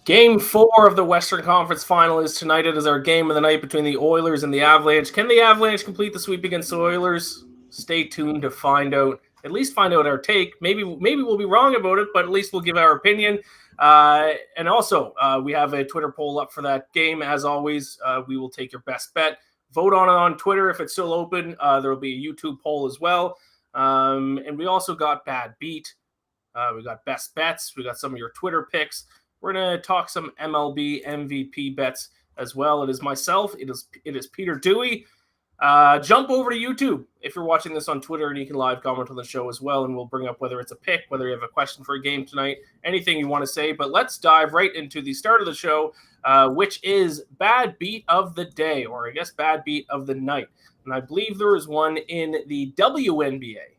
Game 4 of the Western Conference Final is tonight. It is our game of the night between the Oilers and the Avalanche. Can the Avalanche complete the sweep against the Oilers? Stay tuned to find out. At least find out our take. Maybe we'll be wrong about it, but at least we'll give our opinion. And also, we have a Twitter poll up for that game. As always, we will take your best bet. Vote on it on Twitter if it's still open. There will be a YouTube poll as well. And we also got Bad Beat. We got Best Bets. We got some of your Twitter picks. We're going to talk some MLB MVP bets as well. It is myself. It is Peter Dewey. Jump over to YouTube if you're watching this on Twitter, and you can live comment on the show as well, and we'll bring up whether it's a pick, whether you have a question for a game tonight, anything you want to say. But let's dive right into the start of the show, which is Bad Beat of the Day, or I guess Bad Beat of the Night. And I believe there is one in the WNBA.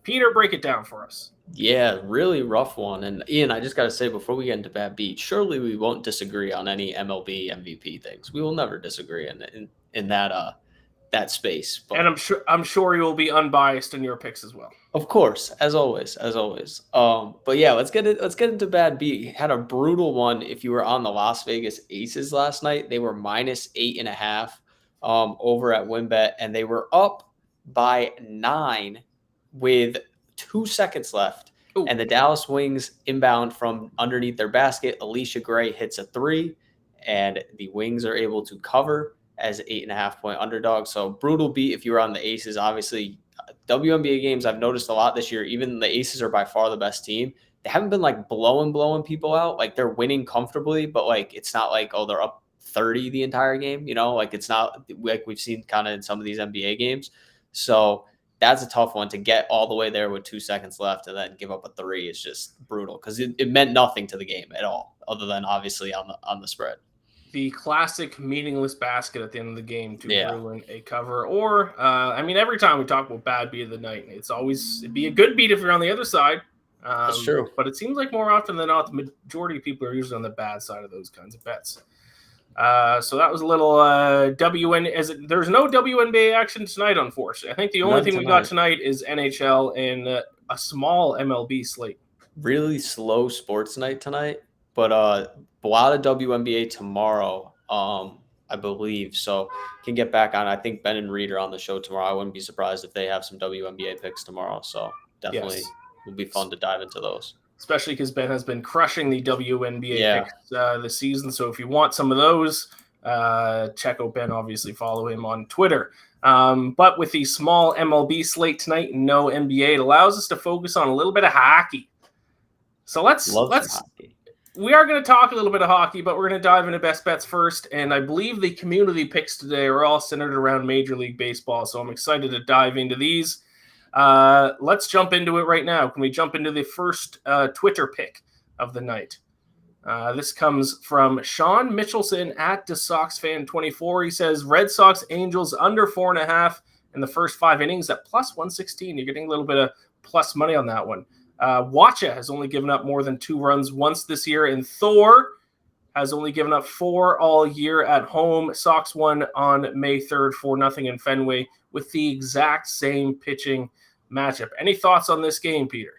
Peter, break it down for us. Yeah, really rough one. And Ian, I just got to say before we get into Bad Beat, surely we won't disagree on any MLB MVP things. We will never disagree in that space. But, and I'm sure you will be unbiased in your picks as well. Of course, as always. But yeah, let's get into Bad Beat. Had a brutal one. If you were on the Las Vegas Aces last night, they were minus 8.5 over at WinBet, and they were up by 9 with 2 seconds left. Ooh. And the Dallas Wings inbound from underneath their basket. Alicia Gray hits a 3, and the Wings are able to cover as 8.5-point underdog. So brutal beat if you were on the Aces. Obviously, WNBA games I've noticed a lot this year. Even the Aces are by far the best team. They haven't been like blowing people out. Like they're winning comfortably, but like it's not like, oh, they're up 30 the entire game. You know, like it's not like we've seen kind of in some of these NBA games. So that's a tough one to get all the way there with 2 seconds left and then give up a 3 is just brutal because it meant nothing to the game at all, other than obviously on the spread. The classic meaningless basket at the end of the game to ruin a cover. Or, every time we talk about Bad Beat of the Night, it'd be a good beat if you're on the other side. That's true. But it seems like more often than not, the majority of people are usually on the bad side of those kinds of bets. So that was a little there's no WNBA action tonight, unfortunately. I think the only thing we got tonight is NHL and a small MLB slate. Really slow sports night tonight, but a lot of WNBA tomorrow, I believe. So can get back on. I think Ben and Reed are on the show tomorrow. I wouldn't be surprised if they have some WNBA picks tomorrow. So definitely will be fun to dive into those. Especially because Ben has been crushing the WNBA picks this season. So if you want some of those, check out Ben. Obviously, follow him on Twitter. But with the small MLB slate tonight, no NBA, it allows us to focus on a little bit of hockey. So let's hockey. We are going to talk a little bit of hockey, but we're going to dive into best bets first. And I believe the community picks today are all centered around Major League Baseball. So I'm excited to dive into these. Let's jump into it right now. Can we jump into the first Twitter pick of the night? This comes from Sean Mitchelson at DeSoxFan24. He says Red Sox Angels under 4.5 in the first 5 innings at plus 116. You're getting a little bit of plus money on that one. Wacha has only given up more than 2 runs once this year, and Thor has only given up 4 all year at home. Sox won on May 3rd 4-0 in Fenway with the exact same pitching matchup. Any thoughts on this game, Peter?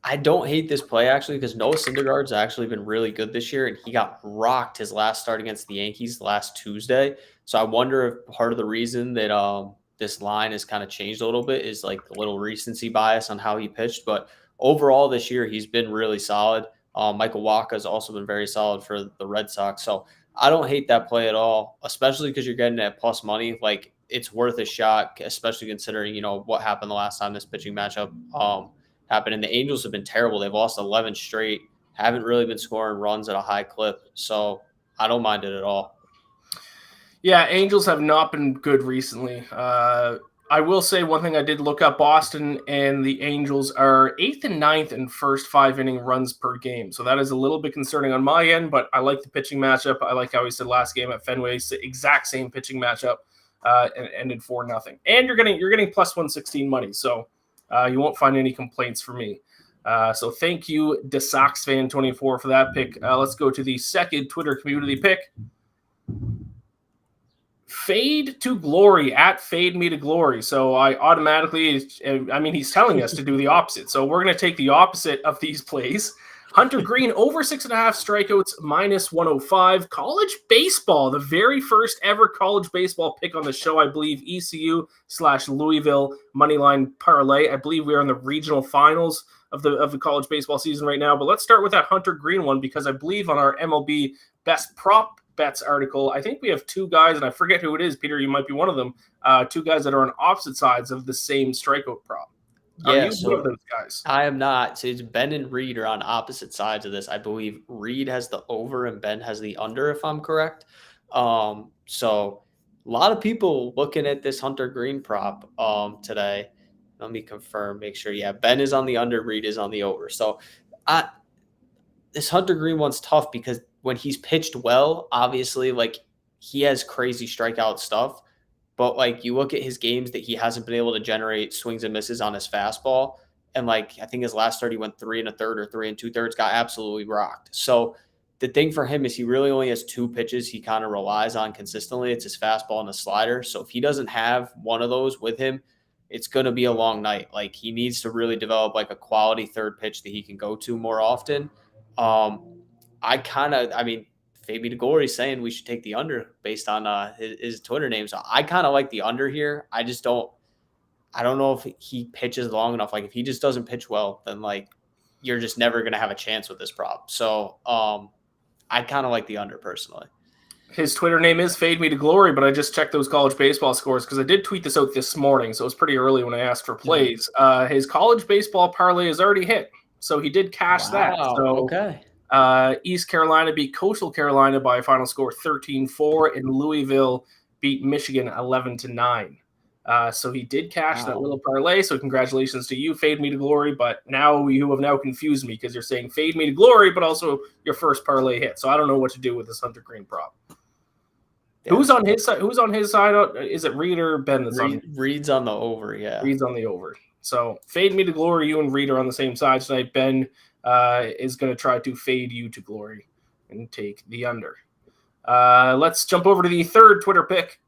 I don't hate this play, actually, because Noah Syndergaard's actually been really good this year, and he got rocked his last start against the Yankees last Tuesday. So I wonder if part of the reason that this line has kind of changed a little bit is like a little recency bias on how he pitched. But overall this year, he's been really solid. Michael Wacha has also been very solid for the Red Sox. So I don't hate that play at all, especially because you're getting it at plus money. Like, it's worth a shot, especially considering, what happened the last time this pitching matchup happened. And the Angels have been terrible. They've lost 11 straight, haven't really been scoring runs at a high clip. So I don't mind it at all. Yeah, Angels have not been good recently. I will say one thing I did look up. Boston and the Angels are 8th and 9th in first 5 inning runs per game. So that is a little bit concerning on my end, but I like the pitching matchup. I like how he said last game at Fenway, exact same pitching matchup, and ended 4-0. And you're getting plus 116 money. So you won't find any complaints from me. So thank you, DeSoxFan24, for that pick. Let's go to the second Twitter community pick. Fade to glory at Fade Me to Glory. So I automatically, he's telling us to do the opposite. So we're going to take the opposite of these plays. Hunter Green over 6.5 strikeouts, -105. College baseball, the very first ever college baseball pick on the show, I believe, ECU/Louisville moneyline parlay. I believe we are in the regional finals of the college baseball season right now. But let's start with that Hunter Green one, because I believe on our MLB best prop bets article, I think we have two guys, and I forget who it is. Peter, you might be one of them. Two guys that are on opposite sides of the same strikeout prop. Are you one of those guys? I am not. So it's Ben and Reed are on opposite sides of this. I believe Reed has the over and Ben has the under, if I'm correct. So a lot of people looking at this Hunter Green prop today. Let me confirm, make sure. Yeah, Ben is on the under, Reed is on the over. So this Hunter Green one's tough because when he's pitched well, obviously, like, he has crazy strikeout stuff. But, like, you look at his games that he hasn't been able to generate swings and misses on his fastball. And, like, I think his last start, he went 3 1/3 or 3 2/3, got absolutely rocked. So the thing for him is he really only has two pitches he kind of relies on consistently. It's his fastball and his slider. So if he doesn't have one of those with him, it's going to be a long night. Like, he needs to really develop, like, a quality third pitch that he can go to more often. Fade Me to Glory is saying we should take the under based on his Twitter name. So I kind of like the under here. I don't know if he pitches long enough. Like, if he just doesn't pitch well, then, like, you're just never going to have a chance with this prop. So I kind of like the under personally. His Twitter name is Fade Me to Glory, but I just checked those college baseball scores because I did tweet this out this morning, so it was pretty early when I asked for plays. His college baseball parlay has already hit, so he did cash that. So, okay. East Carolina beat Coastal Carolina by a final score 13-4, and Louisville beat Michigan 11-9. So he did cash that little parlay. So congratulations to you, Fade Me to Glory. But now you have now confused me because you're saying Fade Me to Glory, but also your first parlay hit. So I don't know what to do with this Hunter Green prop. Yeah. Who's on his side? Who's on his side? Is it Reed or Ben? Reed's on the over. Yeah, Reed's on the over. So Fade Me to Glory. You and Reed are on the same side tonight. Ben is going to try to fade you to glory and take the under. Let's jump over to the third Twitter pick.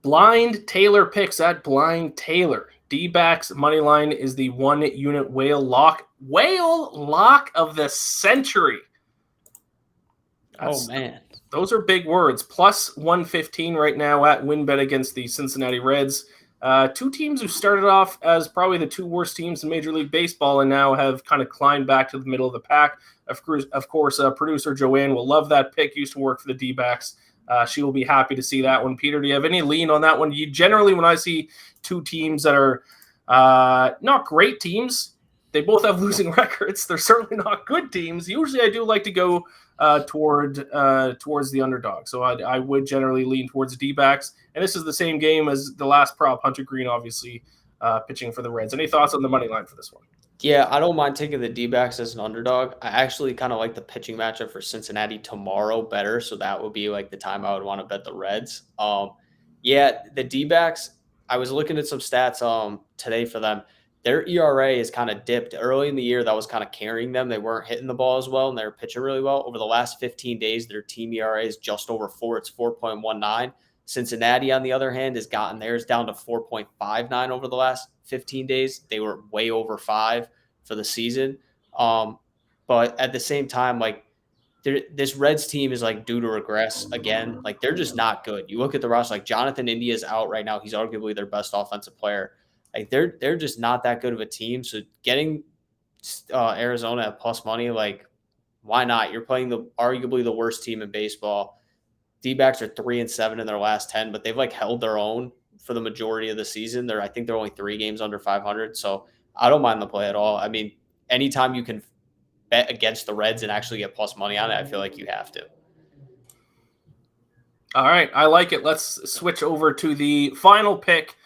Blind Taylor picks at Blind Taylor. D-backs money line is the 1 unit whale lock of the century. Man. Those are big words. Plus 115 right now at WinBet against the Cincinnati Reds. Two teams who started off as probably the two worst teams in Major League Baseball and now have kind of climbed back to the middle of the pack. Of course, producer Joanne will love that pick. Used to work for the D-backs. She will be happy to see that one. Peter, do you have any lean on that one? You generally, when I see two teams that are not great teams, they both have losing records. They're certainly not good teams. Usually I do like to go towards the underdog. So I would generally lean towards the D-backs. And this is the same game as the last prop, Hunter Green, obviously pitching for the Reds. Any thoughts on the money line for this one? Yeah, I don't mind taking the D-backs as an underdog. I actually kind of like the pitching matchup for Cincinnati tomorrow better. So that would be like the time I would want to bet the Reds. The D-backs, I was looking at some stats today for them. Their ERA is kind of dipped. Early in the year, that was kind of carrying them. They weren't hitting the ball as well, and they were pitching really well. Over the last 15 days, their team ERA is just over 4. It's 4.19. Cincinnati, on the other hand, has gotten theirs down to 4.59 over the last 15 days. They were way over 5 for the season. But at the same time, like, this Reds team is like due to regress again. Like, they're just not good. You look at the roster, like Jonathan India is out right now. He's arguably their best offensive player. Like, they're just not that good of a team. So getting Arizona at plus money, like, why not? You're playing arguably the worst team in baseball. D-backs are 3-7 in their last 10, but they've like held their own for the majority of the season. I think they're only 3 games under 500. So I don't mind the play at all. I mean, anytime you can bet against the Reds and actually get plus money on it, I feel like you have to. All right, I like it. Let's switch over to the final pick.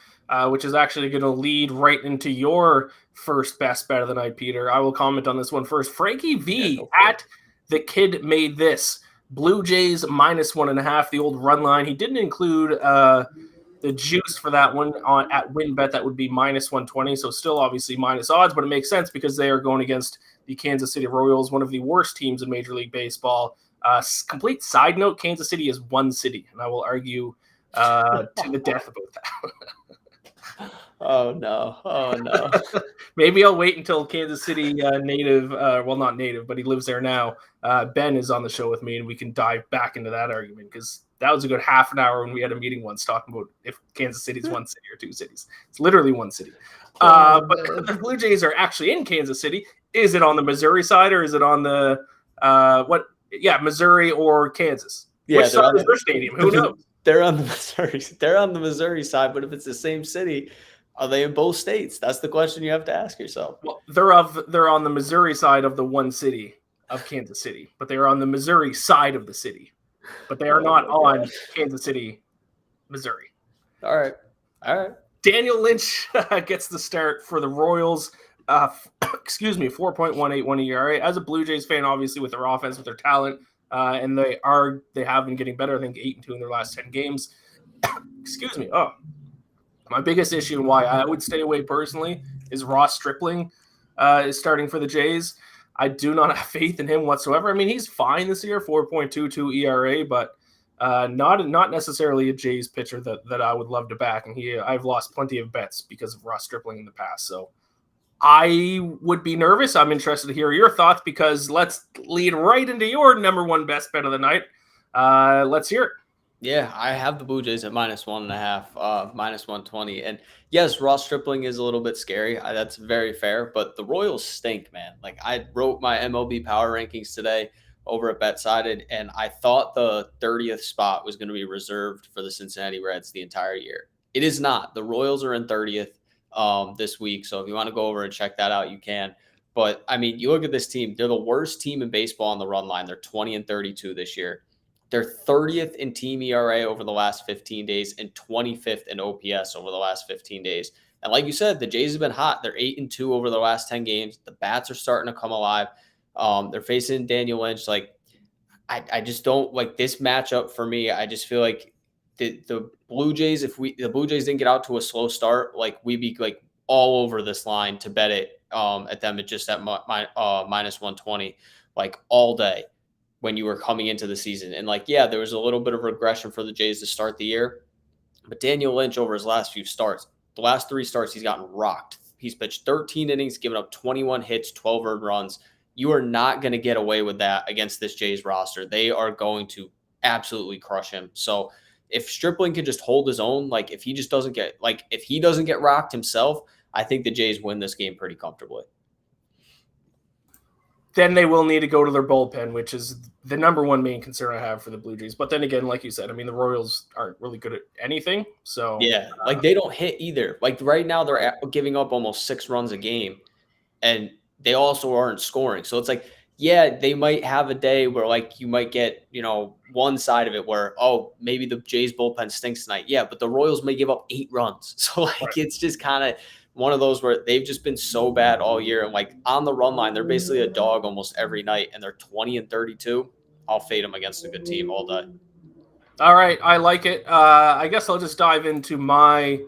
Which is actually going to lead right into your first best bet of the night, Peter. I will comment on this one first. Frankie V at The Kid Made This. Blue Jays -1.5, the old run line. He didn't include the juice for that one at WinBet. That would be -120, so still obviously minus odds, but it makes sense because they are going against the Kansas City Royals, one of the worst teams in Major League Baseball. Complete side note, Kansas City is one city, and I will argue to the death about that. Oh no! Oh no! Maybe I'll wait until Kansas City native, well, not native, but he lives there now. Ben is on the show with me, and we can dive back into that argument because that was a good half an hour when we had a meeting once talking about if Kansas City's one city or two cities. It's literally one city. But the Blue Jays are actually in Kansas City. Is it on the Missouri side or is it on the what? Yeah, Missouri or Kansas. Yeah, which side is their stadium? Who knows? They're on the Missouri. They're on the Missouri side, but if it's the same city, are they in both states? That's the question you have to ask yourself. Well, they're on the Missouri side of the one city of Kansas City, but they are on the Missouri side of the city, but they are not on Kansas City, Missouri. All right. Daniel Lynch gets the start for the Royals. 4.181 ERA. As a Blue Jays fan, obviously with their offense, with their talent, and they have been getting better. I think 8-2 in their last 10 games. Excuse me. Oh, my biggest issue and why I would stay away personally is Ross Stripling is starting for the Jays. I do not have faith in him whatsoever. I mean, he's fine this year, 4.22 ERA, but not necessarily a Jays pitcher that I would love to back. And I've lost plenty of bets because of Ross Stripling in the past. So I would be nervous. I'm interested to hear your thoughts because let's lead right into your number one best bet of the night. Let's hear it. Yeah, I have the Blue Jays at -1.5, -120. And yes, Ross Stripling is a little bit scary. That's very fair. But the Royals stink, man. Like, I wrote my MLB power rankings today over at BetSided, and I thought the 30th spot was going to be reserved for the Cincinnati Reds the entire year. It is not. The Royals are in 30th this week. So if you want to go over and check that out, you can. But, I mean, you look at this team. They're the worst team in baseball on the run line. They're 20-32 this year. They're 30th in team ERA over the last 15 days and 25th in OPS over the last 15 days. And like you said, the Jays have been hot. They're 8-2 over the last 10 games. The bats are starting to come alive. They're facing Daniel Lynch. Like, I just don't like this matchup for me. I just feel like the Blue Jays, if the Blue Jays didn't get out to a slow start, like we'd be like all over this line to bet it at them at just at -120, like all day when you were coming into the season. And like, yeah, there was a little bit of regression for the Jays to start the year, but Daniel Lynch over his last few starts, the last 3 starts, he's gotten rocked. He's pitched 13 innings, given up 21 hits, 12 earned runs. You are not going to get away with that against this Jays roster. They are going to absolutely crush him. So if Stripling can just hold his own, like if he doesn't get rocked himself, I think the Jays win this game pretty comfortably. Then they will need to go to their bullpen, which is the number one main concern I have for the Blue Jays. But then again, like you said, I mean, the Royals aren't really good at anything. So yeah, like they don't hit either. Like right now they're giving up almost 6 runs a game, and they also aren't scoring. So it's like, yeah, they might have a day where like you might get, one side of it where, oh, maybe the Jays bullpen stinks tonight. Yeah, but the Royals may give up 8 runs. So like It's just kind of one of those where they've just been so bad all year. And like on the run line, they're basically a dog almost every night, and they're 20-32. I'll fade them against a good team all day. All right, I like it. I guess I'll just dive into my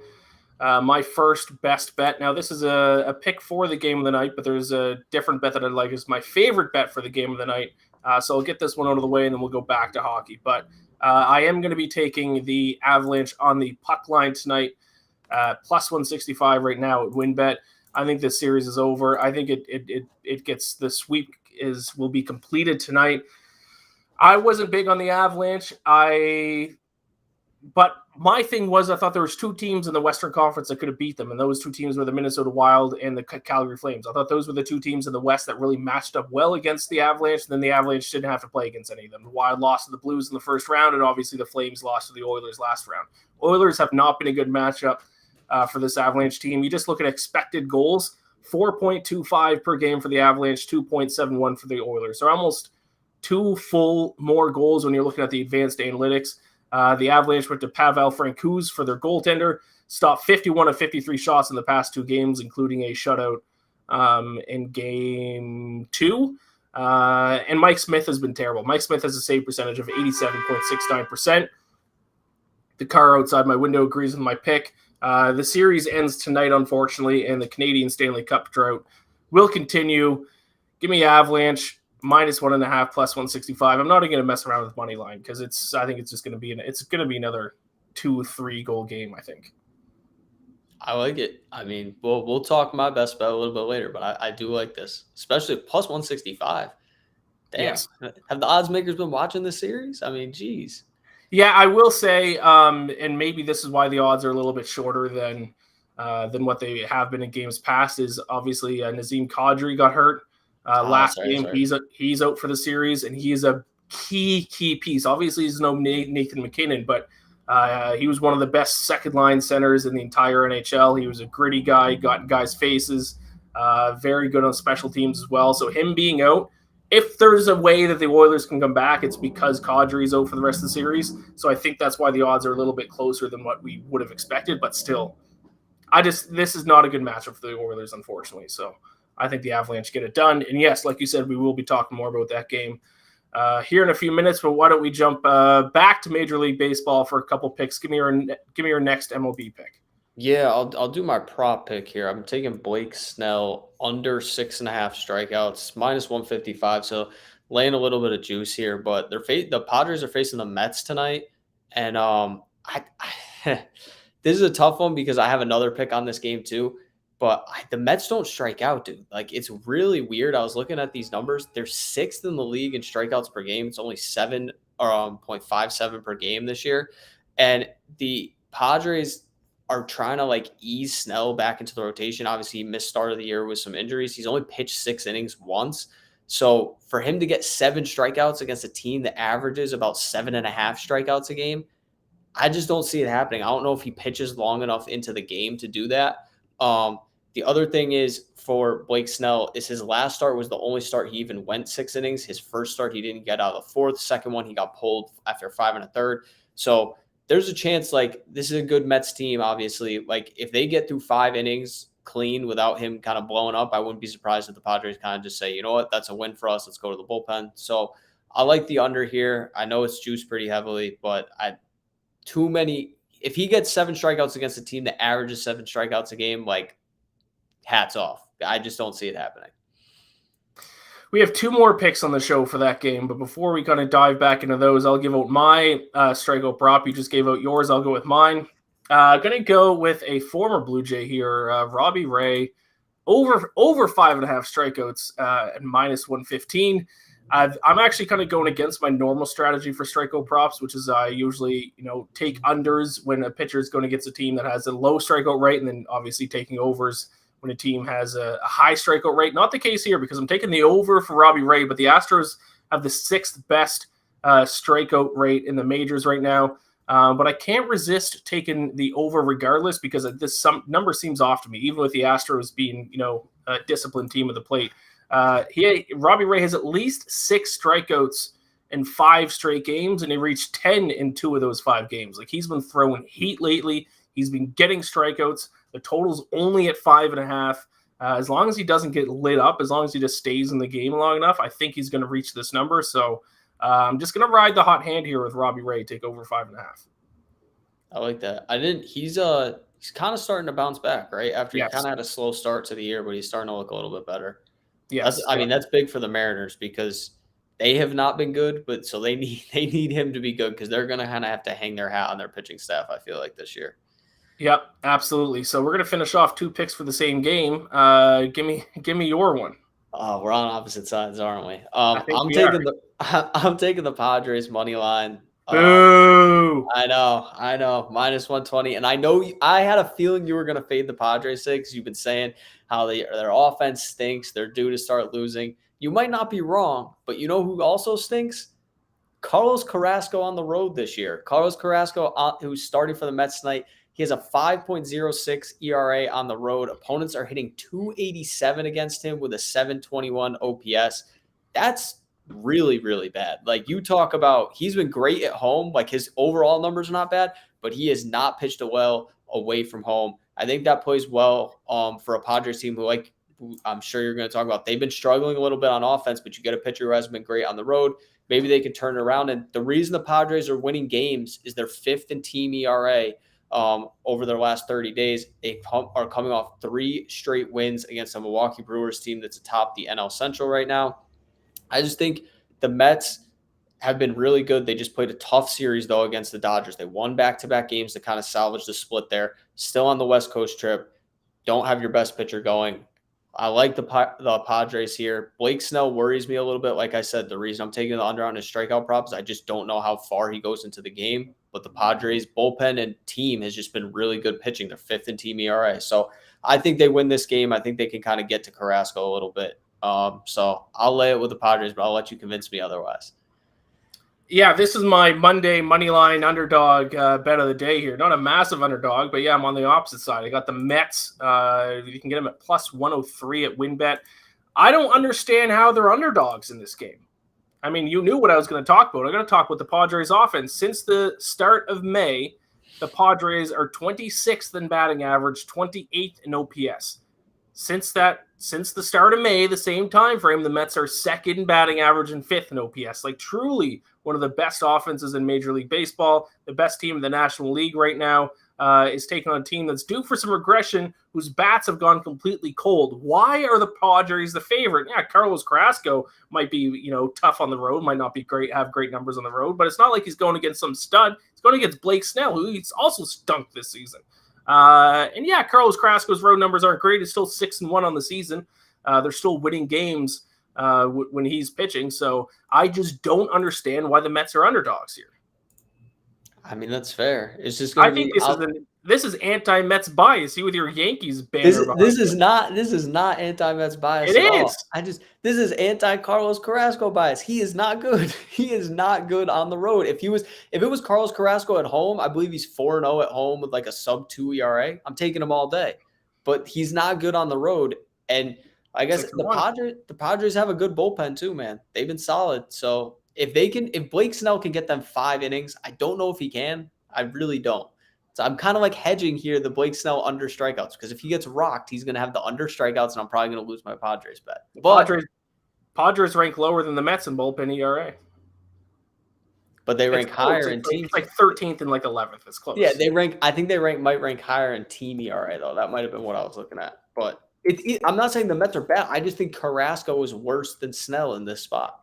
first best bet. Now, this is a pick for the game of the night, but there's a different bet that I'd like. It's my favorite bet for the game of the night. So I'll get this one out of the way, and then we'll go back to hockey. But I am going to be taking the Avalanche on the puck line tonight. Plus 165 right now at WinBet. I think this series is over. I think it gets the sweep will be completed tonight. I wasn't big on the Avalanche. But my thing was I thought there was 2 teams in the Western Conference that could have beat them, and those 2 teams were the Minnesota Wild and the Calgary Flames. I thought those were the 2 teams in the West that really matched up well against the Avalanche, and then the Avalanche didn't have to play against any of them. The Wild lost to the Blues in the first round, and obviously the Flames lost to the Oilers last round. Oilers have not been a good matchup for this Avalanche team. You just look at expected goals, 4.25 per game for the Avalanche, 2.71 for the Oilers. So almost 2 full more goals when you're looking at the advanced analytics. The Avalanche went to Pavel Francouz for their goaltender, stopped 51 of 53 shots in the past 2 games, including a shutout in game 2. And Mike Smith has been terrible. Mike Smith has a save percentage of 87.69%. The car outside my window agrees with my pick. The series ends tonight, unfortunately, and the Canadian Stanley Cup drought will continue. Give me Avalanche -1.5 plus 165. I'm not even going to mess around with money line because I think it's just going to be another 2-3 goal game. I think. I like it. I mean, we'll talk my best bet a little bit later, but I do like this, especially plus 165. Damn. Yes. Have the odds makers been watching this series? I mean, geez. Yeah, I will say, and maybe this is why the odds are a little bit shorter than what they have been in games past. Is obviously Nazem Kadri got hurt last game. Sorry. He's out for the series, and he is a key piece. Obviously, he's no Nathan MacKinnon, but he was one of the best second line centers in the entire NHL. He was a gritty guy, got in guys' faces, very good on special teams as well. So him being out, if there's a way that the Oilers can come back, it's because Kadri's out for the rest of the series. So I think that's why the odds are a little bit closer than what we would have expected. But still, this is not a good matchup for the Oilers, unfortunately. So I think the Avalanche get it done. And yes, like you said, we will be talking more about that game here in a few minutes. But why don't we jump back to Major League Baseball for a couple picks? Give me your next MLB pick. Yeah, I'll do my prop pick here. I'm taking Blake Snell under 6.5 strikeouts, minus 155. So laying a little bit of juice here, but the Padres are facing the Mets tonight, and this is a tough one because I have another pick on this game too. But the Mets don't strike out, dude. Like, it's really weird. I was looking at these numbers. They're 6th in the league in strikeouts per game. It's only 7.57 per game this year, and the Padres are trying to like ease Snell back into the rotation. Obviously, he missed start of the year with some injuries. He's only pitched 6 innings once. So for him to get 7 strikeouts against a team that averages about 7.5 strikeouts a game, I just don't see it happening. I don't know if he pitches long enough into the game to do that. The other thing is for Blake Snell is his last start was the only start he even went 6 innings. His first start, he didn't get out of the 4th. Second one, he got pulled after 5 1/3. So there's a chance, like, this is a good Mets team, obviously. Like, if they get through 5 innings clean without him kind of blowing up, I wouldn't be surprised if the Padres kind of just say, you know what, that's a win for us. Let's go to the bullpen. So I like the under here. I know it's juiced pretty heavily, but if he gets 7 strikeouts against a team that averages 7 strikeouts a game, like, hats off. I just don't see it happening. We have 2 more picks on the show for that game, but before we kind of dive back into those, I'll give out my strikeout prop. You just gave out yours. I'll go with mine. Going to go with a former Blue Jay here, Robbie Ray, over 5.5 strikeouts at minus 115. I'm actually kind of going against my normal strategy for strikeout props, which is I usually take unders when a pitcher is going against a team that has a low strikeout rate, and then obviously taking overs when a team has a high strikeout rate. Not the case here because I'm taking the over for Robbie Ray, but the Astros have the 6th best strikeout rate in the majors right now. But I can't resist taking the over regardless because some number seems off to me, even with the Astros being, a disciplined team at the plate. Robbie Ray has at least 6 strikeouts in 5 straight games, and he reached 10 in 2 of those 5 games. Like, he's been throwing heat lately. He's been getting strikeouts. The total's only at 5.5. As long as he doesn't get lit up, as long as he just stays in the game long enough, I think he's going to reach this number. So I'm just going to ride the hot hand here with Robbie Ray, take over 5.5. I like that. He's kind of starting to bounce back, right? After he kind of had a slow start to the year, but he's starting to look a little bit better. Yes. That's big for the Mariners because they have not been good, but so they need him to be good because they're going to kind of have to hang their hat on their pitching staff, I feel like, this year. Yep, absolutely. So we're going to finish off 2 picks for the same game. Give me your one. Oh, we're on opposite sides, aren't we? I'm taking the Padres money line. Boo! I know. Minus 120. And I know I had a feeling you were going to fade the Padres because you've been saying how their offense stinks. They're due to start losing. You might not be wrong, but you know who also stinks? Carlos Carrasco on the road this year. Carlos Carrasco, who's starting for the Mets tonight, he has a 5.06 ERA on the road. Opponents are hitting 287 against him with a 721 OPS. That's really, really bad. Like, you talk about, he's been great at home. Like, his overall numbers are not bad, but he has not pitched well away from home. I think that plays well for a Padres team who I'm sure you're going to talk about. They've been struggling a little bit on offense, but you get a pitcher who has been great on the road. Maybe they can turn it around. And the reason the Padres are winning games is they're 5th in team ERA. Over their last 30 days. They are coming off 3 straight wins against a Milwaukee Brewers team that's atop the NL Central right now. I just think the Mets, have been really good. They just played a tough series, though, against the Dodgers. They won back-to-back games to kind of salvage the split there. Still on the West Coast trip. Don't have your best pitcher going. I like the Padres here. Blake Snell worries me a little bit. Like I said, the reason I'm taking the under on his strikeout prop is I just don't know how far he goes into the game. But the Padres bullpen and team has just been really good pitching. They're 5th in team ERA. So I think they win this game. I think they can kind of get to Carrasco a little bit. So I'll lay it with the Padres, but I'll let you convince me otherwise. Yeah, this is my Monday moneyline underdog bet of the day here. Not a massive underdog, but yeah, I'm on the opposite side. I got the Mets. You can get them at plus 103 at WinBet. I don't understand how they're underdogs in this game. I mean, you knew what I was going to talk about. I'm going to talk about the Padres offense. Since the start of May, the Padres are 26th in batting average, 28th in OPS. Since the start of May, the same time frame, the Mets are 2nd in batting average and 5th in OPS. Like, truly one of the best offenses in Major League Baseball. The best team in the National League right now is taking on a team that's due for some regression, whose bats have gone completely cold. Why are the Padres the favorite? Yeah, Carlos Carrasco might be, tough on the road, might not be great, have great numbers on the road, but it's not like he's going against some stud. He's going against Blake Snell, who he's also stunk this season. And yeah, Carlos Carrasco's road numbers aren't great. It's still 6-1 on the season. They're still winning games when he's pitching. So I just don't understand why the Mets are underdogs here. I mean, that's fair. It's just going to be. I think this is anti-Mets bias. You with your Yankees banner. This is not anti-Mets bias. It is. This is anti-Carlos Carrasco bias. He is not good. He is not good on the road. If it was Carlos Carrasco at home, I believe he's 4-0 at home with like a sub-2 ERA. I'm taking him all day. But he's not good on the road. And I guess the Padres have a good bullpen too, man. They've been solid. So if Blake Snell can get them 5 innings, I don't know if he can. I really don't. So I'm kind of like hedging here the Blake Snell under strikeouts, because if he gets rocked, he's going to have the under strikeouts, and I'm probably going to lose my Padres bet. But Padres rank lower than the Mets in bullpen ERA. But they rank higher in team. It's like 13th and like 11th. It's close. Yeah, I think they might rank higher in team ERA, though. That might have been what I was looking at. But I'm not saying the Mets are bad. I just think Carrasco is worse than Snell in this spot.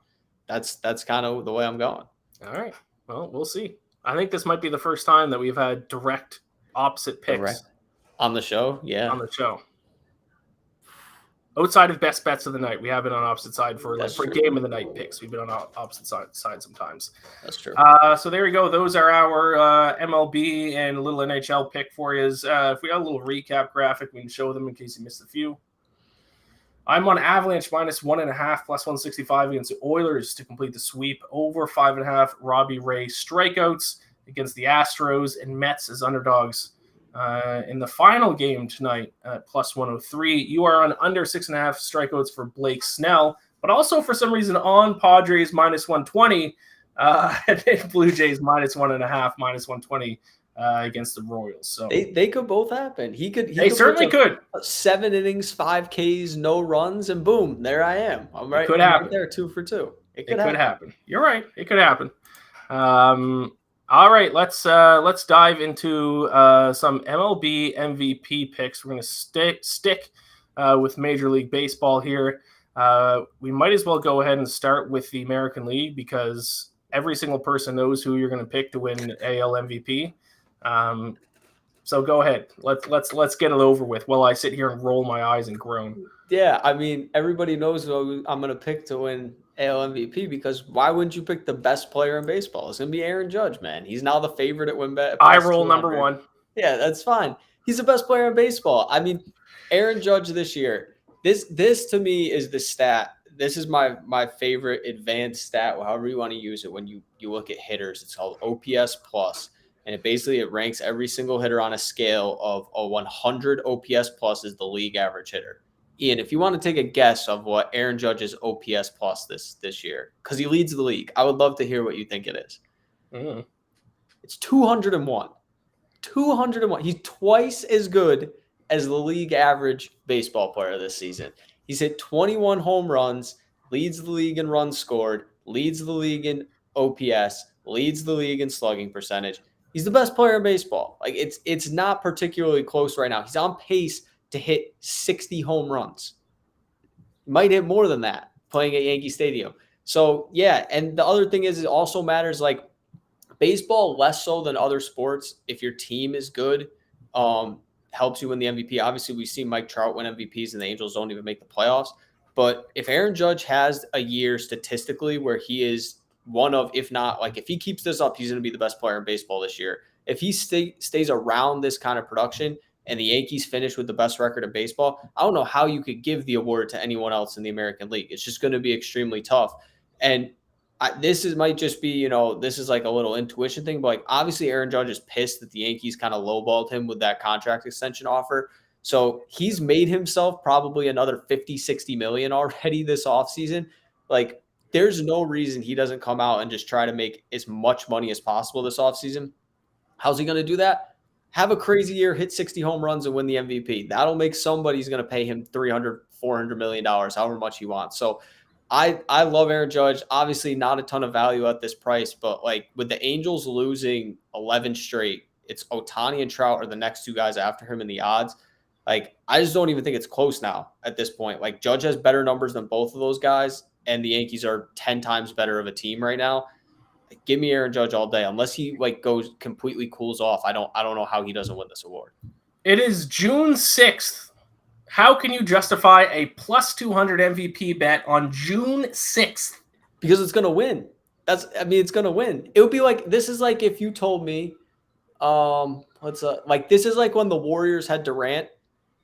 That's kind of the way I'm going. All right. Well, we'll see. I think this might be the first time that we've had direct opposite picks on the show. Yeah, on the show. Outside of best bets of the night, we have been on opposite side for game of the night picks. We've been on opposite side sometimes. That's true. So there you go. Those are our MLB and a little NHL pick for you. If we got a little recap graphic, we can show them in case you missed a few. I'm on Avalanche minus 1.5 plus 165 against the Oilers to complete the sweep. Over 5.5 Robbie Ray strikeouts against the Astros, and Mets as underdogs in the final game tonight at plus 103. You are on under 6.5 strikeouts for Blake Snell, but also for some reason on Padres minus 120 and then Blue Jays minus 1.5 minus 120. Against the Royals. So they could both happen. They certainly could. 7 innings, 5 Ks, no runs, and boom, there I am. I'm right, right there, 2 for 2. It could happen. You're right. It could happen. All right, let's dive into some MLB MVP picks. We're going to stick with Major League Baseball here. We might as well go ahead and start with the American League, because every single person knows who you're going to pick to win AL MVP. So go ahead. Let's get it over with while I sit here and roll my eyes and groan. Yeah, I mean, everybody knows who I'm going to pick to win AL MVP, because why wouldn't you pick the best player in baseball? It's going to be Aaron Judge, man. He's now the favorite at WinBet. I roll number 1. Yeah, that's fine. He's the best player in baseball. I mean, Aaron Judge this year, this to me is the stat. This is my favorite advanced stat, however you want to use it. When you look at hitters, it's called OPS plus. And it ranks every single hitter on a scale of a 100 OPS plus is the league average hitter. Ian, if you want to take a guess of what Aaron Judge's OPS plus this year, because he leads the league, I would love to hear what you think it is. It's 201. 201. He's twice as good as the league average baseball player this season. He's hit 21 home runs, leads the league in runs scored, leads the league in OPS, leads the league in slugging percentage. He's the best player in baseball. Like, it's not particularly close right now. He's on pace to hit 60 home runs. He might hit more than that playing at Yankee Stadium. So, yeah. And the other thing is, it also matters, like baseball, less so than other sports. If your team is good, helps you win the MVP. Obviously, we've seen Mike Trout win MVPs and the Angels don't even make the playoffs. But if Aaron Judge has a year statistically where he is one of, if not, like if he keeps this up, he's going to be the best player in baseball this year. If he stays around this kind of production and the Yankees finish with the best record in baseball, I don't know how you could give the award to anyone else in the American League. It's just going to be extremely tough. And might just be, this is like a little intuition thing, but like obviously Aaron Judge is pissed that the Yankees kind of lowballed him with that contract extension offer. So he's made himself probably another 50, 60 million already this offseason. Like there's no reason he doesn't come out and just try to make as much money as possible this offseason. How's he going to do that? Have a crazy year, hit 60 home runs and win the MVP. That'll make somebody's going to pay him $300, $400 million, however much he wants. So I love Aaron Judge. Obviously not a ton of value at this price, but like with the Angels losing 11 straight, it's Ohtani and Trout are the next two guys after him in the odds. Like, I just don't even think it's close now at this point. Like, Judge has better numbers than both of those guys, and the Yankees are 10 times better of a team right now. Like, give me Aaron Judge all day. Unless he like goes completely cools off, I don't know how he doesn't win this award. It is June 6th. How can you justify a plus 200 MVP bet on June 6th? Because it's going to win. It's going to win. It would be like, this is like if you told me, this is like when the Warriors had Durant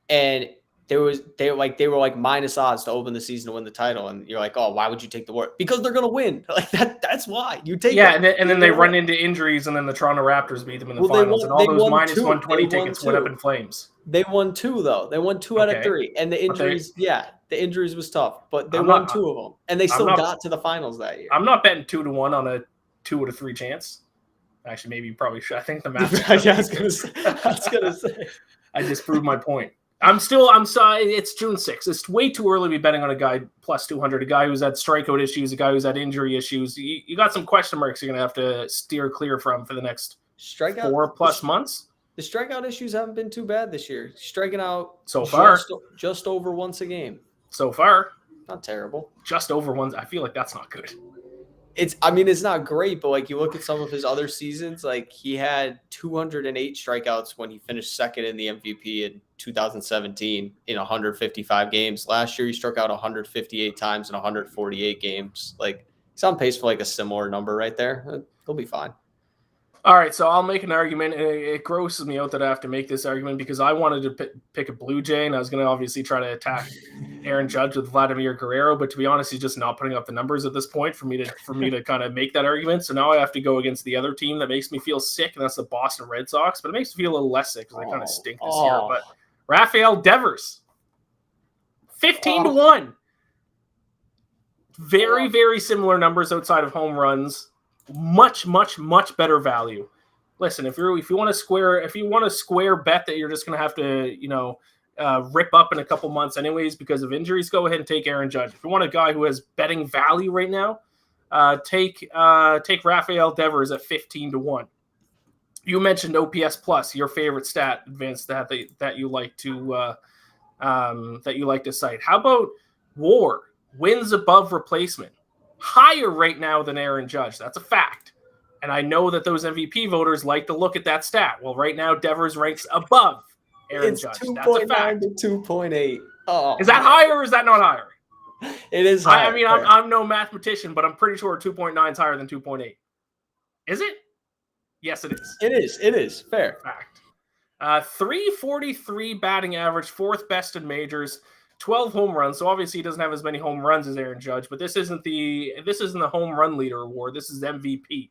and they were like minus odds to open the season to win the title. And you're like, oh, why would you take the Warriors? Because they're going to win. Like that's why you take. Yeah. And then they run into injuries and then the Toronto Raptors beat them in the finals. And all those minus 120 tickets went up in flames. They won 2 though. They won 2 out of 3. And the injuries, the injuries was tough, but they won 2 of them. And they still got to the finals that year. I'm not betting 2-1 on a 2 out of 3 chance. Actually, maybe you probably should. I think the math. I was gonna say. I just proved my point. I'm sorry. It's June 6th. It's way too early to be betting on a guy plus 200, a guy who's had strikeout issues, a guy who's had injury issues. You got some question marks you're going to have to steer clear from for the next 4+ months. The strikeout issues haven't been too bad this year. Striking out so far just over once a game. So far. Not terrible. Just over once. I feel like that's not good. It's not great, but like you look at some of his other seasons, like he had 208 strikeouts when he finished second in the MVP in 2017 in 155 games. Last year, he struck out 158 times in 148 games. Like he's on pace for like a similar number right there. He'll be fine. All right, so I'll make an argument. It grosses me out that I have to make this argument because I wanted to pick a Blue Jay, and I was going to obviously try to attack Aaron Judge with Vladimir Guerrero, but to be honest, he's just not putting up the numbers at this point for me to kind of make that argument. So now I have to go against the other team that makes me feel sick, and that's the Boston Red Sox. But it makes me feel a little less sick because they kind of stink this year. But Rafael Devers, 15-1, very, very similar numbers outside of home runs. Much, much, much better value. Listen, if you want a square bet that you're just going to have to, rip up in a couple months anyways because of injuries, go ahead and take Aaron Judge. If you want a guy who has betting value right now, take Rafael Devers at 15-1. You mentioned OPS plus, your favorite stat, advanced stat that you like to cite. How about WAR, wins above replacement? Higher right now than Aaron Judge. That's a fact. And I know that those MVP voters like to look at that stat. Well, right now, Devers ranks above Aaron Judge. That's a fact. It's 2.9 to 2.8. Oh, is that higher or is that not higher? It is higher. I'm no mathematician, but I'm pretty sure 2.9 is higher than 2.8. Is it? Yes, it is. It is. Fair. Fact. 343 batting average, 4th best in majors. 12 home runs, so obviously he doesn't have as many home runs as Aaron Judge, but this isn't the home run leader award. This is MVP.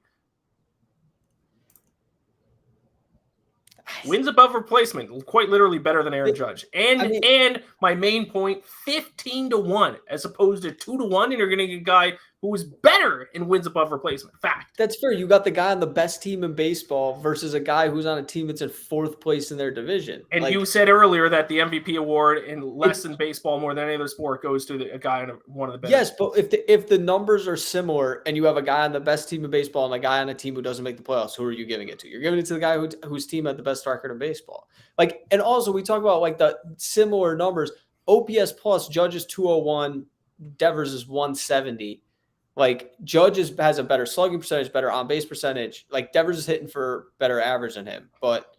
Wins above replacement, quite literally better than Aaron Judge. And my main point, 15-1 as opposed to 2-1, and you're going to get a guy who is better in wins above replacement. Fact. That's fair. You got the guy on the best team in baseball versus a guy who's on a team that's in 4th place in their division. And you said earlier that the MVP award in less than baseball, more than any other sport, goes to a guy on one of the best. Yes, but if the numbers are similar and you have a guy on the best team in baseball and a guy on a team who doesn't make the playoffs, who are you giving it to? You're giving it to the guy whose team had the best record in baseball. Like, and also we talk about like the similar numbers. OPS plus, Judge is 201, Devers is 170. Like Judge has a better slugging percentage, better on base percentage. Like Devers is hitting for better average than him. But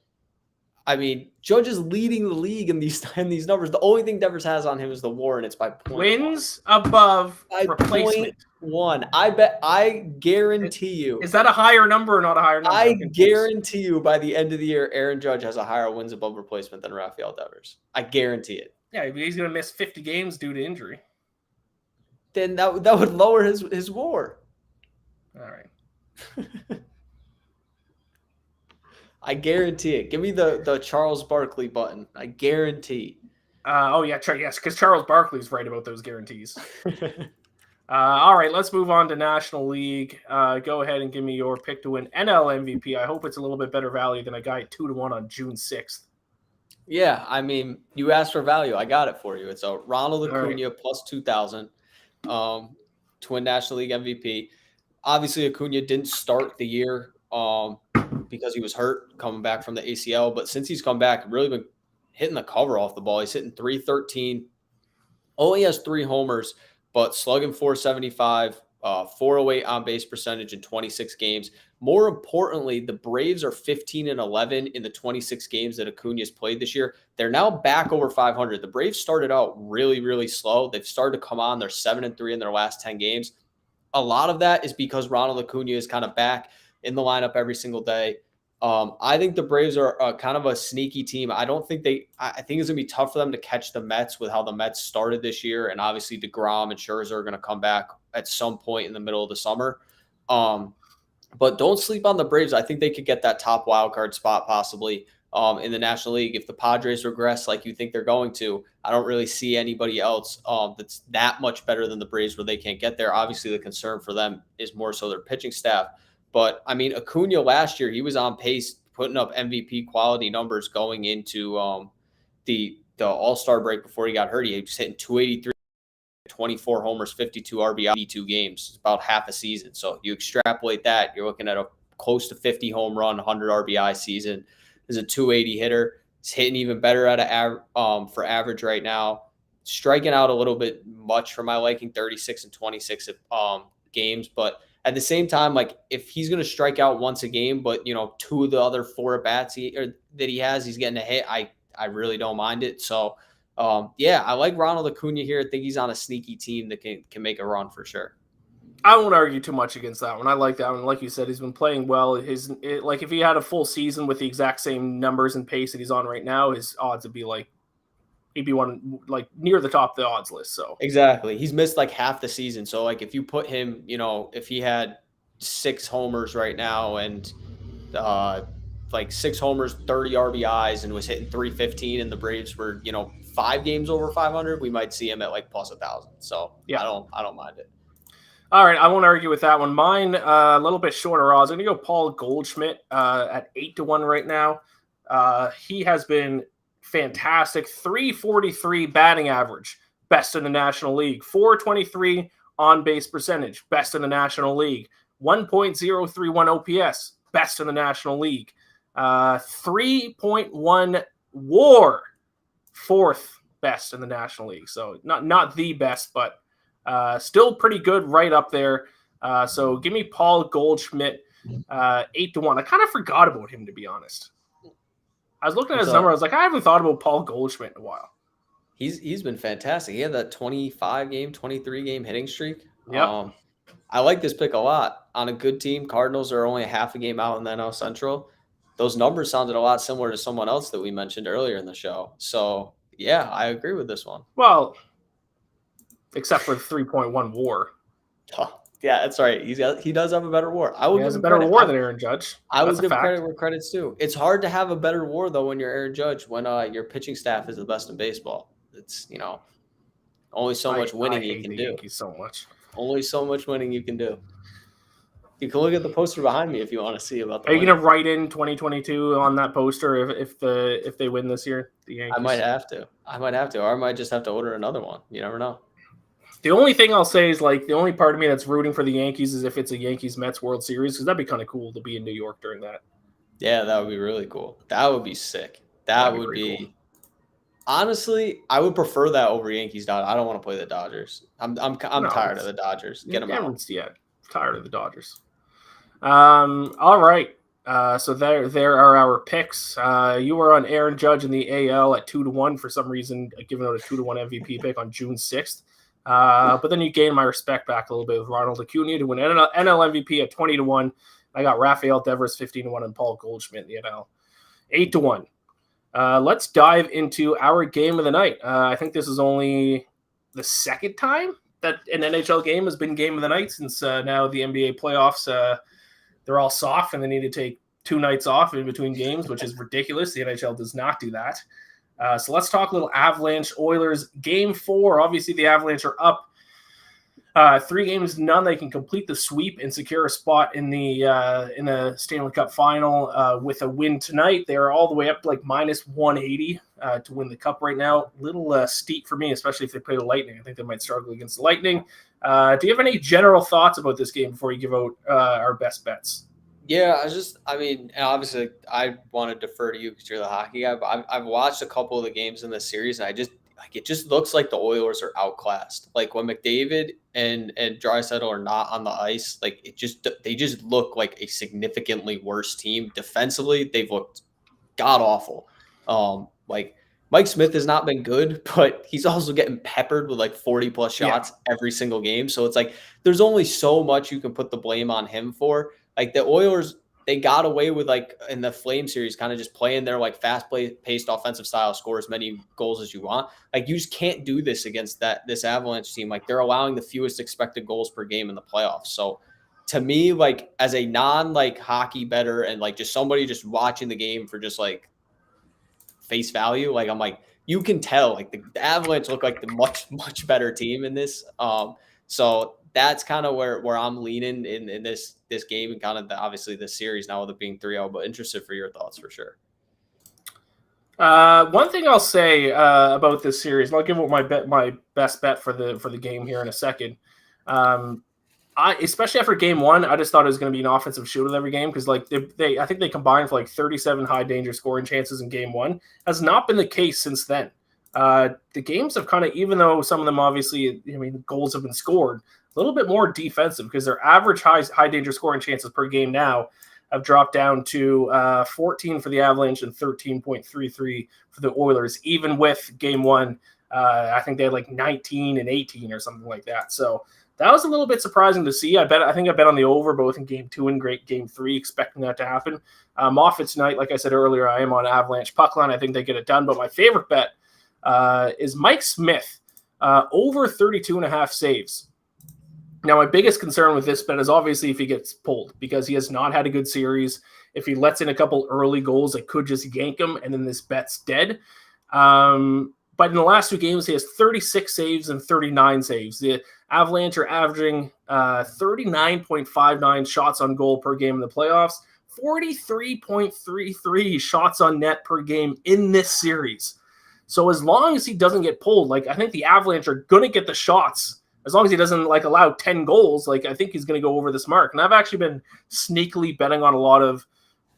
I mean, Judge is leading the league in these numbers. The only thing Devers has on him is the WAR, and it's by 0.1. Wins above by replacement. 0.1. I guarantee you. Is that a higher number or not a higher number? I guarantee you by the end of the year, Aaron Judge has a higher wins above replacement than Rafael Devers. I guarantee it. Yeah, he's going to miss 50 games due to injury. Then that would lower his WAR. All right. I guarantee it. Give me the Charles Barkley button. I guarantee. Yes, because Charles Barkley's right about those guarantees. All right, let's move on to National League. Go ahead and give me your pick to win NL MVP. I hope it's a little bit better value than I got 2-1 on June 6th. Yeah, I mean, you asked for value. I got it for you. It's a Ronald Acuna plus 2,000 to win National League MVP. Obviously, Acuna didn't start the year because he was hurt coming back from the ACL. But since he's come back, really been hitting the cover off the ball. He's hitting .313. Only has 3 homers, but slugging .475, 408 on base percentage in 26 games. More importantly, the Braves are 15-11 in the 26 games that Acuna's played this year. They're now back over 500. The Braves started out really, really slow. They've started to come on. They're 7-3 in their last 10 games. A lot of that is because Ronald Acuna is kind of back in the lineup every single day. I think the Braves are kind of a sneaky team. I think it's going to be tough for them to catch the Mets with how the Mets started this year. And obviously DeGrom and Scherzer are going to come back at some point in the middle of the summer. But don't sleep on the Braves. I think they could get that top wild card spot possibly in the National League. If the Padres regress like you think they're going to, I don't really see anybody else that's that much better than the Braves where they can't get there. Obviously, the concern for them is more so their pitching staff. But, I mean, Acuna last year, he was on pace putting up MVP quality numbers going into the All-Star break before he got hurt. He was hitting .283, 24 homers, 52 RBI, 82 games. It's about half a season. So you extrapolate that, you're looking at a close to 50 home run, 100 RBI season. He's a .280 hitter. He's hitting even better for average right now. Striking out a little bit much for my liking, 36 and 26 games, but at the same time, like if he's going to strike out once a game, but 2 of the other 4 at bats that he has, he's getting a hit. I really don't mind it. So, I like Ronald Acuna here. I think he's on a sneaky team that can make a run for sure. I won't argue too much against that one. I like that one. Like you said, he's been playing well. If he had a full season with the exact same numbers and pace that he's on right now, his odds would be he'd be one near the top of the odds list. So exactly, he's missed like half the season. So if you put him, if he had 6 homers right now and 6 homers, 30 RBIs, and was hitting .315, and the Braves were 5 games over 500, we might see him at plus 1,000. So yeah, I don't mind it. All right, I won't argue with that one. Mine a little bit shorter odds. I'm gonna go Paul Goldschmidt at 8-1 right now. He has been fantastic. .343 batting average, best in the National League. .423 on base percentage, best in the National League. 1.031 OPS, best in the National League. 3.1 WAR, 4th best in the National League. So not the best, but still pretty good, right up there. So give me Paul Goldschmidt 8-1. I kind of forgot about him, to be honest. I was looking at his number. I was like, I haven't thought about Paul Goldschmidt in a while. He's been fantastic. He had that 25-game, 23-game hitting streak. Yeah. I like this pick a lot. On a good team, Cardinals are only a half a game out in the NL Central. Those numbers sounded a lot similar to someone else that we mentioned earlier in the show. So, yeah, I agree with this one. Well, except for 3.1 WAR. Oh, yeah, that's right. He does have a better WAR. He has a better WAR than Aaron Judge. I would give credit where credit's due. It's hard to have a better WAR, though, when you're Aaron Judge, when your pitching staff is the best in baseball. It's, only so much winning you can do. Yankees so much. Only so much winning you can do. You can look at the poster behind me if you want to see about the Are you going to write in 2022 on that poster if they win this year, the Yankees? I might have to. Or I might just have to order another one. You never know. The only thing I'll say is the only part of me that's rooting for the Yankees is if it's a Yankees-Mets World Series, because that'd be kind of cool to be in New York during that. Yeah, that would be really cool. That would be sick. That would be cool. Honestly, I would prefer that over Yankees. I don't want to play the Dodgers. I'm No, tired of the Dodgers. Get them out. Yeah, tired of the Dodgers. All right. So there are our picks. You were on Aaron Judge in the AL at 2-1 for some reason, giving out a 2-1 MVP pick on June 6th. But then you gained my respect back a little bit with Ronald Acuna to win NL MVP at 20-1. I got Rafael Devers 15-1 and Paul Goldschmidt in the NL 8-1. Let's dive into our game of the night. I think this is only the second time that an NHL game has been game of the night since now the NBA playoffs. They're all soft and they need to take 2 nights off in between games, which is ridiculous. The NHL does not do that. So let's talk a little Avalanche Oilers game 4. Obviously, the Avalanche are up 3-0. They can complete the sweep and secure a spot in the Stanley Cup final with a win tonight. They are all the way up to like minus 180 to win the cup right now. Little steep for me, especially if they play the Lightning. I think they might struggle against the Lightning. Do you have any general thoughts about this game before you give out our best bets? Yeah, obviously I want to defer to you because you're the hockey guy, but I've watched a couple of the games in this series, and it just looks like the Oilers are outclassed. Like when McDavid and Draisaitl are not on the ice, like they just look like a significantly worse team. Defensively, they've looked god awful. Like Mike Smith has not been good, but he's also getting peppered with like 40 plus shots every single game. So it's like there's only so much you can put the blame on him for. Like the Oilers, they got away with like in the Flame series, kind of just playing their like paced offensive style, score as many goals as you want. Like you just can't do this against this Avalanche team. Like they're allowing the fewest expected goals per game in the playoffs. So to me, like as a non like hockey bettor and like just somebody just watching the game for just like face value, like I'm like, you can tell like the Avalanche look like the much better team in this. So that's kind of where I'm leaning in this game and kind of obviously this series now with it being 3-0, but interested for your thoughts for sure. One thing I'll say about this series, and I'll give out my best bet for the game here in a second. Especially after game 1, I just thought it was going to be an offensive shootout every game because like I think they combined for like 37 high danger scoring chances in game 1. Has not been the case since then. The games have kind of, even though some of them obviously, goals have been scored, a little bit more defensive because their average high danger scoring chances per game now have dropped down to 14 for the Avalanche and 13.33 for the Oilers. Even with game 1, I think they had like 19 and 18 or something like that. So that was a little bit surprising to see. I think I bet on the over both in game 2 and game 3, expecting that to happen. Off it tonight, like I said earlier, I am on Avalanche Puckline. I think they get it done. But my favorite bet is Mike Smith over 32.5 saves. Now, my biggest concern with this bet is obviously if he gets pulled because he has not had a good series. If he lets in a couple early goals, it could just yank him, and then this bet's dead. But in the last 2 games, he has 36 saves and 39 saves. The Avalanche are averaging 39.59 shots on goal per game in the playoffs, 43.33 shots on net per game in this series. So as long as he doesn't get pulled, like I think the Avalanche are going to get the shots. As long as he doesn't like allow 10 goals, like I think he's going to go over this mark. And I've actually been sneakily betting on a lot of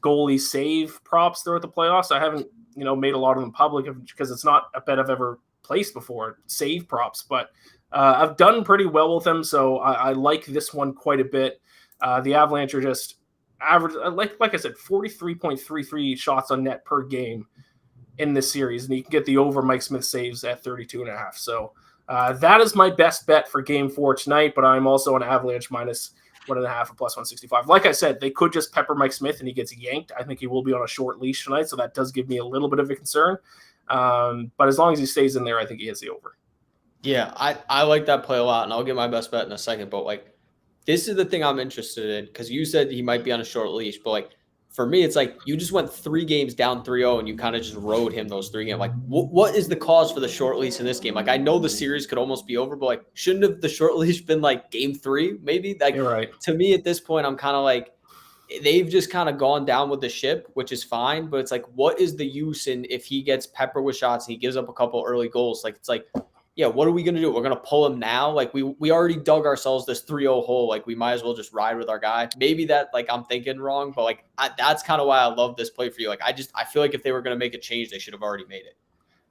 goalie save props throughout the playoffs. I haven't, made a lot of them public because it's not a bet I've ever placed before, save props. But I've done pretty well with them, so I like this one quite a bit. The Avalanche are just average, like I said, 43.33 shots on net per game in this series, and you can get the over Mike Smith saves at 32.5. So that is my best bet for game 4 tonight, but I'm also on Avalanche minus 1.5 at plus 165. Like I said, they could just pepper Mike Smith and he gets yanked. I think he will be on a short leash tonight, so that does give me a little bit of a concern. But as long as he stays in there, I think he hits the over. Yeah, I like that play a lot, and I'll get my best bet in a second. But like, this is the thing I'm interested in because you said he might be on a short leash, but like for me, it's like you just went 3 games down 3-0 and you kind of just rode him those 3 games. Like, what is the cause for the short leash in this game? Like, I know the series could almost be over, but like, shouldn't have the short leash been like game 3? Maybe like, you're right. To me at this point, I'm kind of like, they've just kind of gone down with the ship, which is fine. But it's like, what is the use in if he gets peppered with shots and he gives up a couple early goals? Like, it's like, yeah, what are we going to do? We're going to pull him now. Like we already dug ourselves this 3-0 hole. Like we might as well just ride with our guy. Maybe that like I'm thinking wrong, but like that's kind of why I love this play for you. Like I feel like if they were going to make a change, they should have already made it.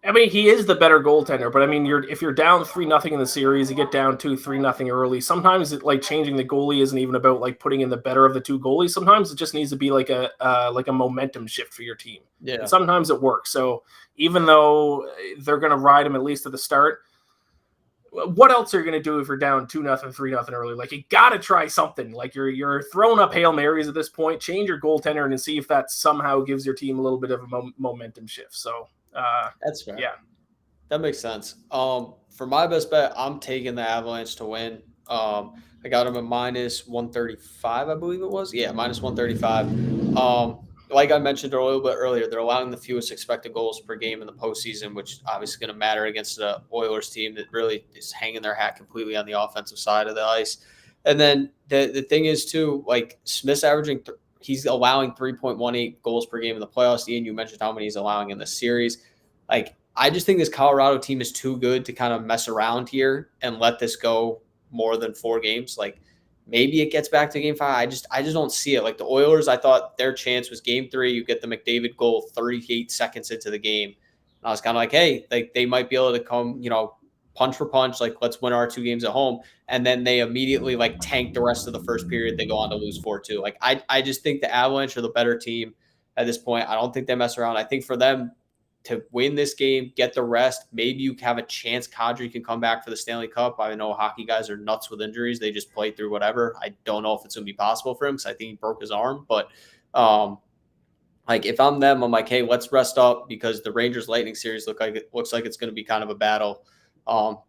I mean, he is the better goaltender, but I mean, if you're down 3-0 in the series, you get down 2-3-0 early. Sometimes changing the goalie isn't even about like putting in the better of the two goalies. Sometimes it just needs to be like a momentum shift for your team. Yeah. And sometimes it works. So even though they're going to ride him at least at the start, what else are you going to do if you're down 2-0, 3-0 early? Like, you got to try something. Like, you're throwing up Hail Marys at this point. Change your goaltender and see if that somehow gives your team a little bit of a momentum shift. So that's fair. Yeah, that makes sense. For my best bet, I'm taking the Avalanche to win. I got them at -135, I believe it was. Yeah, -135. Like I mentioned a little bit earlier, they're allowing the fewest expected goals per game in the postseason, which obviously is going to matter against the Oilers team that really is hanging their hat completely on the offensive side of the ice. And then the thing is, too, like Smith's averaging he's allowing 3.18 goals per game in the playoffs. Ian, you mentioned how many he's allowing in the series. Like, I just think this Colorado team is too good to kind of mess around here and let this go more than 4 games. Like, maybe it gets back to game 5. I just don't see it. Like the Oilers, I thought their chance was game 3. You get the McDavid goal 38 seconds into the game. And I was kind of like, hey, like they might be able to come, punch for punch. Like, let's win our 2 games at home. And then they immediately like tank the rest of the first period. They go on to lose 4-2. Like, I just think the Avalanche are the better team at this point. I don't think they mess around. I think for them to win this game, get the rest, maybe you have a chance Kadri can come back for the Stanley Cup. I know hockey guys are nuts with injuries. They just play through whatever. I don't know if it's going to be possible for him because I think he broke his arm. But like if I'm them, I'm like, hey, let's rest up because the Rangers Lightning series looks like it's going to be kind of a battle.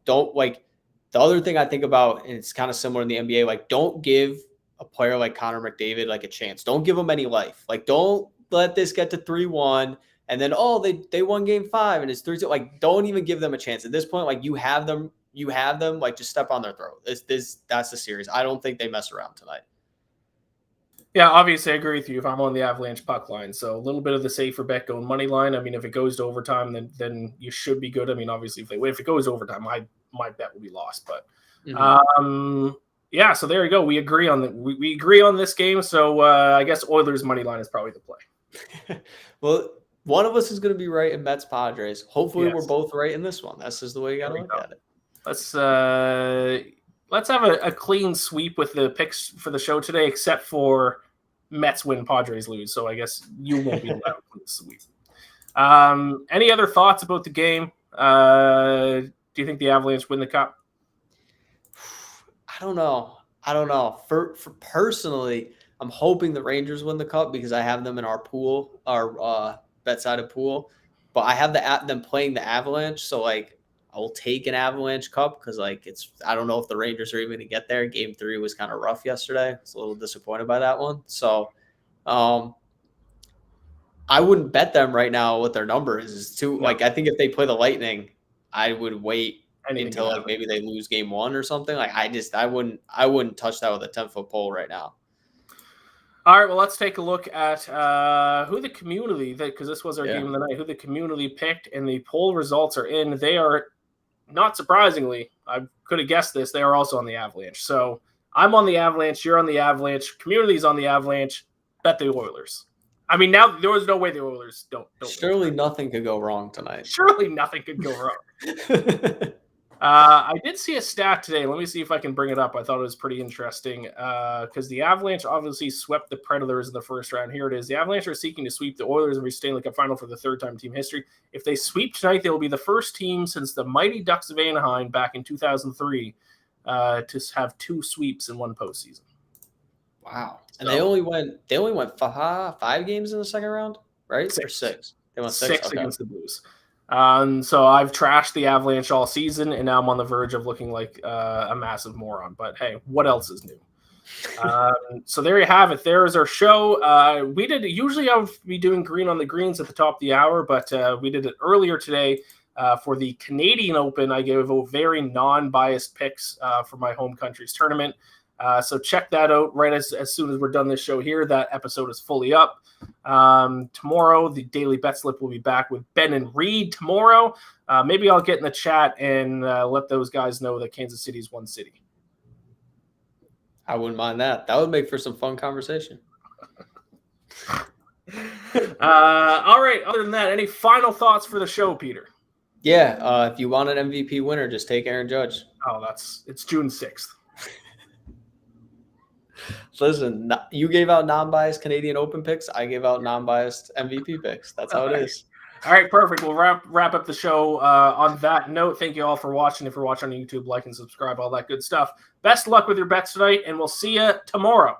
Don't like the other thing I think about, and it's kind of similar in the NBA, like don't give a player like Connor McDavid like a chance. Don't give him any life. Like don't let this get to 3-1. And then, they won game 5 and it's 3-2. Like, don't even give them a chance. At this point, like you have them, like just step on their throat. That's the series. I don't think they mess around tonight. Yeah, obviously I agree with you if I'm on the Avalanche puck line. So a little bit of the safer bet going money line. I mean, if it goes to overtime, then you should be good. I mean, obviously if it goes to overtime, my bet will be lost. But yeah, so there you go. We agree on we agree on this game. So I guess Oilers money line is probably the play. Well, one of us is going to be right in Mets Padres. Hopefully, yes. We're both right in this one. That's just the way you got to look at it. Let's have a clean sweep with the picks for the show today, except for Mets win, Padres lose. So I guess you won't be allowed to sweep. Any other thoughts about the game? Do you think the Avalanche win the Cup? I don't know. For personally, I'm hoping the Rangers win the Cup because I have them in our pool, our BetSided pool. But I have them playing the Avalanche, so like I will take an Avalanche Cup because like I don't know if the Rangers are even going to get there. Game 3 was kind of rough yesterday. I was a little disappointed by that one. So I wouldn't bet them right now what their number is. It's too like I think if they play the Lightning, I would wait until like maybe they lose game 1 or something. Like I wouldn't touch that with a 10-foot pole right now. All right, well, let's take a look at who the community, because this was our game of the night, who the community picked, and the poll results are in. They are, not surprisingly, I could have guessed this, they are also on the Avalanche. So I'm on the Avalanche, you're on the Avalanche, community's on the Avalanche, bet the Oilers. I mean, now there was no way the Oilers don't Surely nothing could go wrong tonight. Surely nothing could go wrong. I did see a stat today. Let me see if I can bring it up. I thought it was pretty interesting because the Avalanche obviously swept the Predators in the first round. Here it is. The Avalanche are seeking to sweep the Oilers and reach Stanley Cup final for the 3rd time in team history. If they sweep tonight, they will be the first team since the mighty Ducks of Anaheim back in 2003 to have 2 sweeps in one postseason. Wow. And they only went 5 games in the second round, right? 6. Or 6? They went 6 against the Blues. So I've trashed the Avalanche all season, and now I'm on the verge of looking like a massive moron. But hey, what else is new? So there you have it. There is our show. We did usually I would be doing green on the greens at the top of the hour, but we did it earlier today for the Canadian Open. I gave a very non-biased picks for my home country's tournament. So check that out right as soon as we're done this show here. That episode is fully up. Tomorrow, the Daily Betslip will be back with Ben and Reed tomorrow. Maybe I'll get in the chat and let those guys know that Kansas City is one city. I wouldn't mind that. That would make for some fun conversation. All right. Other than that, any final thoughts for the show, Peter? Yeah, if you want an MVP winner, just take Aaron Judge. Oh, it's June 6th. Listen, you gave out non-biased Canadian Open picks. I gave out non-biased MVP picks. That's how it is. All right, perfect. We'll wrap up the show on that note. Thank you all for watching. If you're watching on YouTube, like and subscribe, all that good stuff. Best luck with your bets tonight, and we'll see you tomorrow.